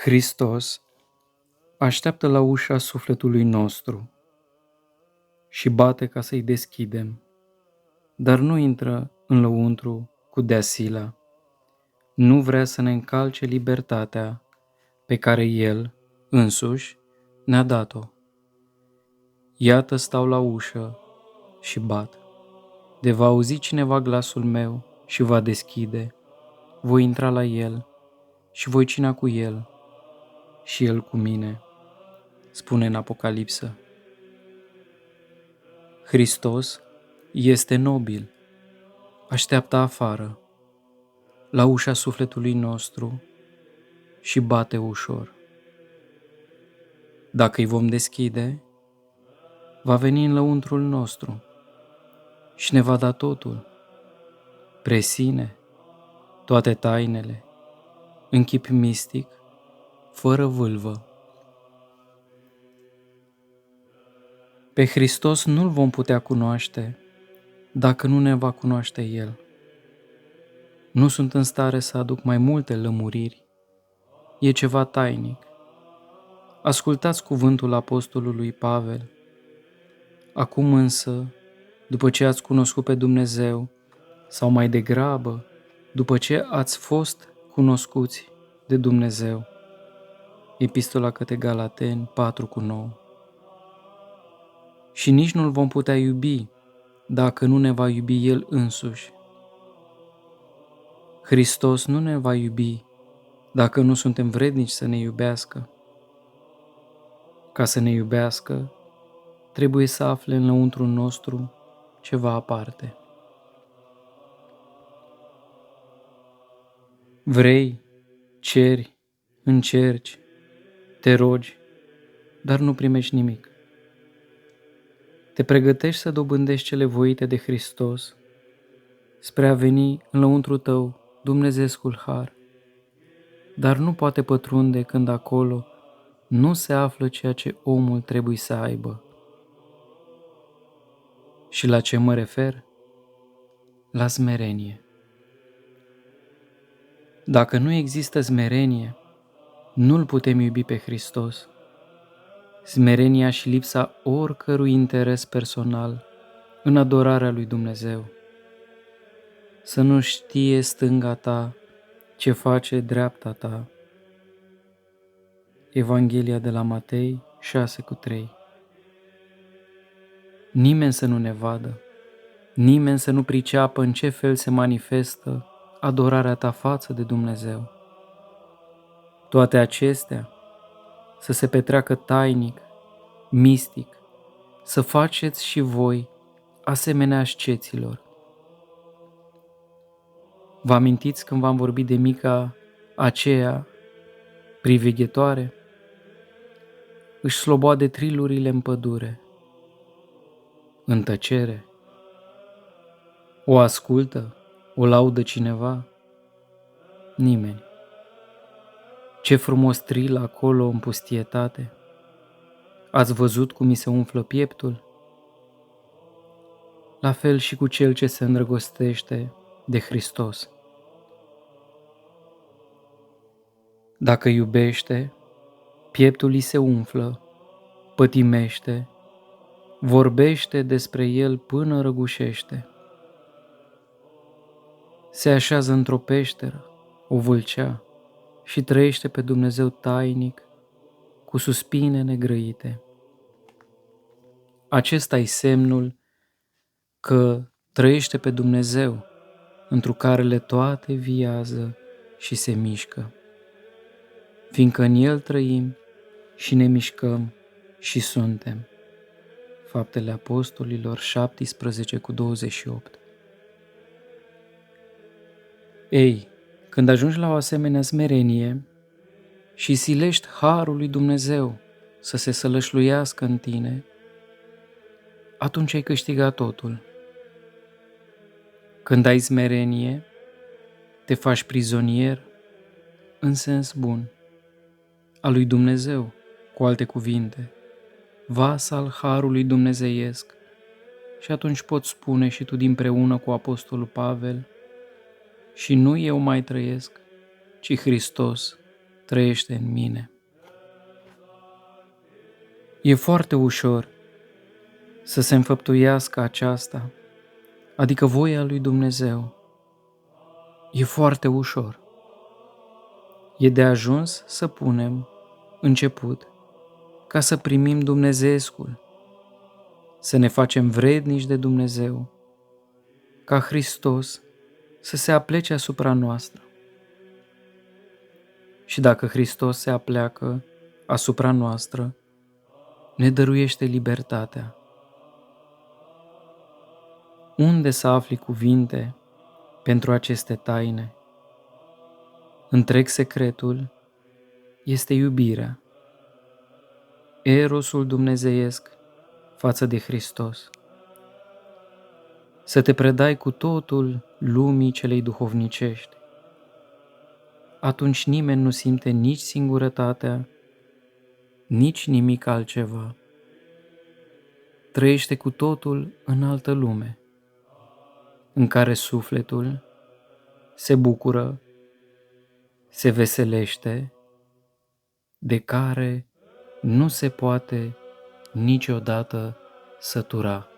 Hristos așteaptă la ușa sufletului nostru și bate ca să-i deschidem, dar nu intră în lăuntru cu deasila. Nu vrea să ne încalce libertatea pe care El însuși ne-a dat-o. Iată stau la ușă și bat. De va auzi cineva glasul meu și va deschide, voi intra la El și voi cina cu El și El cu mine, spune în Apocalipsă. Hristos este nobil, așteaptă afară, la ușa sufletului nostru și bate ușor. Dacă îi vom deschide, va veni în lăuntrul nostru și ne va da totul, presine, toate tainele, în chip mistic, fără vâlvă. Pe Hristos nu-L vom putea cunoaște dacă nu ne va cunoaște El. Nu sunt în stare să aduc mai multe lămuriri, e ceva tainic. Ascultați cuvântul apostolului Pavel. Acum însă, după ce ați cunoscut pe Dumnezeu, sau mai degrabă, după ce ați fost cunoscuți de Dumnezeu. Epistola către Galateni 4:9. Și nici nu-L vom putea iubi dacă nu ne va iubi El însuși. Hristos nu ne va iubi dacă nu suntem vrednici să ne iubească. Ca să ne iubească, trebuie să afle în lăuntrul nostru ceva aparte. Vrei, ceri, încerci, te rogi, dar nu primești nimic. Te pregătești să dobândești cele voite de Hristos spre a veni în lăuntrul tău Dumnezeescul har, dar nu poate pătrunde când acolo nu se află ceea ce omul trebuie să aibă. Și la ce mă refer? La smerenie. Dacă nu există smerenie, nu-L putem iubi pe Hristos. Smerenia și lipsa oricărui interes personal în adorarea lui Dumnezeu. Să nu știe stânga ta ce face dreapta ta. Evanghelia de la Matei 6:3. Nimeni să nu ne vadă, nimeni să nu priceapă în ce fel se manifestă adorarea ta față de Dumnezeu. Toate acestea să se petreacă tainic, mistic, să faceți și voi asemenea asceților. Vă amintiți când v-am vorbit de mica aceea priveghetoare? Își sloboade trilurile în pădure, în tăcere. O ascultă, o laudă cineva? Nimeni. Ce frumos trilă acolo în pustietate! Ați văzut cum mi se umflă pieptul? La fel și cu cel ce se îndrăgostește de Hristos. Dacă iubește, pieptul îi se umflă, pătimește, vorbește despre el până răgușește. Se așează într-o peșteră, o vâlcea, și trăiește pe Dumnezeu tainic, cu suspine negrăite. Acesta-i semnul că trăiește pe Dumnezeu, întrucarele toate viază și se mișcă, fiindcă în El trăim și ne mișcăm și suntem. Faptele Apostolilor 17:28. Ei, când ajungi la o asemenea smerenie și silești harul lui Dumnezeu să se sălășluiască în tine, atunci ai câștigat totul. Când ai smerenie, te faci prizonier în sens bun al lui Dumnezeu, cu alte cuvinte, vas al harului dumnezeiesc, și atunci poți spune și tu dinpreună cu apostolul Pavel: și nu eu mai trăiesc, ci Hristos trăiește în mine. E foarte ușor să se înfăptuiască aceasta, adică voia lui Dumnezeu. E foarte ușor. E de ajuns să punem început ca să primim dumnezeescul, să ne facem vrednici de Dumnezeu, ca Hristos să se aplece asupra noastră. Și dacă Hristos se apleacă asupra noastră, ne dăruiește libertatea. Unde să afli cuvinte pentru aceste taine? Întreg secretul este iubirea, erosul dumnezeiesc față de Hristos. Să te predai cu totul lumii celei duhovnicești. Atunci nimeni nu simte nici singurătatea, nici nimic altceva. Trăiește cu totul în altă lume, în care sufletul se bucură, se veselește, de care nu se poate niciodată sătura.